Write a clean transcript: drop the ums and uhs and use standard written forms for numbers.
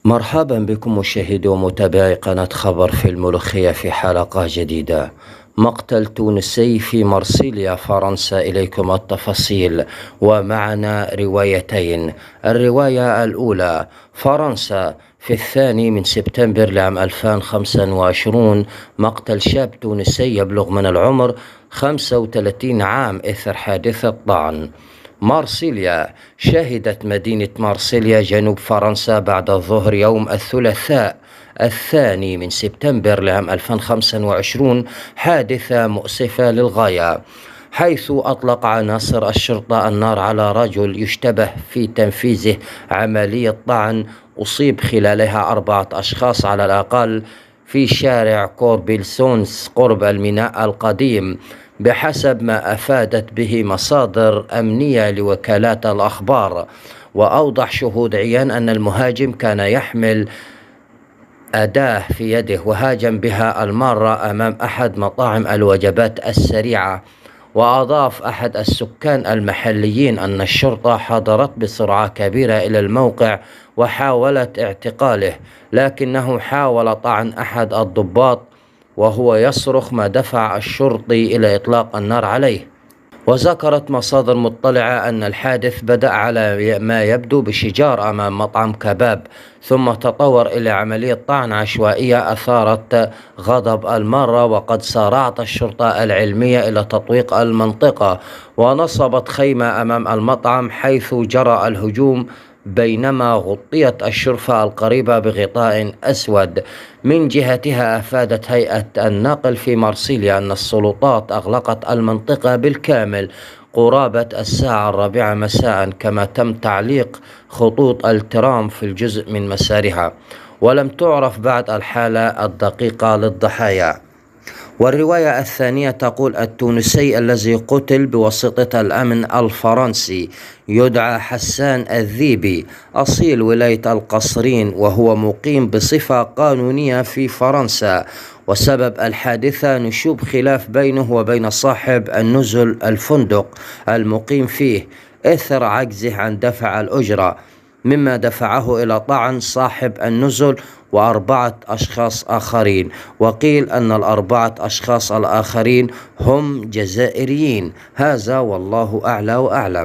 مرحبا بكم مشاهدي ومتابعي قناة خبر في الملوخية في حلقة جديدة. مقتل تونسي في مرسيليا فرنسا، إليكم التفاصيل ومعنا روايتين. الرواية الأولى: فرنسا في 2 سبتمبر لعام 2025 مقتل شاب تونسي يبلغ من العمر 35 عام إثر حادثة طعن. مارسيليا: شهدت مدينة مارسيليا جنوب فرنسا بعد الظهر يوم الثلاثاء 2 سبتمبر لعام 2025 حادثة مؤسفة للغاية، حيث أطلق عناصر الشرطة النار على رجل يشتبه في تنفيذه عملية طعن أصيب خلالها 4 أشخاص على الأقل في شارع كوربيلسونس قرب الميناء القديم، بحسب ما أفادت به مصادر أمنية لوكالات الأخبار. وأوضح شهود عيان أن المهاجم كان يحمل أداة في يده وهاجم بها المارة أمام أحد مطاعم الوجبات السريعة. وأضاف أحد السكان المحليين أن الشرطة حضرت بسرعة كبيرة إلى الموقع وحاولت اعتقاله، لكنه حاول طعن أحد الضباط وهو يصرخ، ما دفع الشرطي إلى إطلاق النار عليه. وذكرت مصادر مطلعة أن الحادث بدأ على ما يبدو بشجار أمام مطعم كباب، ثم تطور إلى عملية طعن عشوائية أثارت غضب المارة، وقد سارعت الشرطة العلمية إلى تطويق المنطقة ونصبت خيمة أمام المطعم حيث جرى الهجوم، بينما غطيت الشرفة القريبة بغطاء أسود. من جهتها أفادت هيئة النقل في مرسيليا أن السلطات أغلقت المنطقة بالكامل قرابة الساعة 4 مساء، كما تم تعليق خطوط الترام في الجزء من مسارها، ولم تعرف بعد الحالة الدقيقة للضحايا. والرواية الثانية تقول: التونسي الذي قتل بواسطة الأمن الفرنسي يدعى حسان الذيبي، أصيل ولاية القصرين، وهو مقيم بصفة قانونية في فرنسا. وسبب الحادثة نشوب خلاف بينه وبين صاحب النزل الفندق المقيم فيه إثر عجزه عن دفع الأجرة، مما دفعه إلى طعن صاحب النزل و4 أشخاص آخرين. وقيل أن ال4 أشخاص الآخرين هم جزائريين. هذا والله أعلى وأعلم.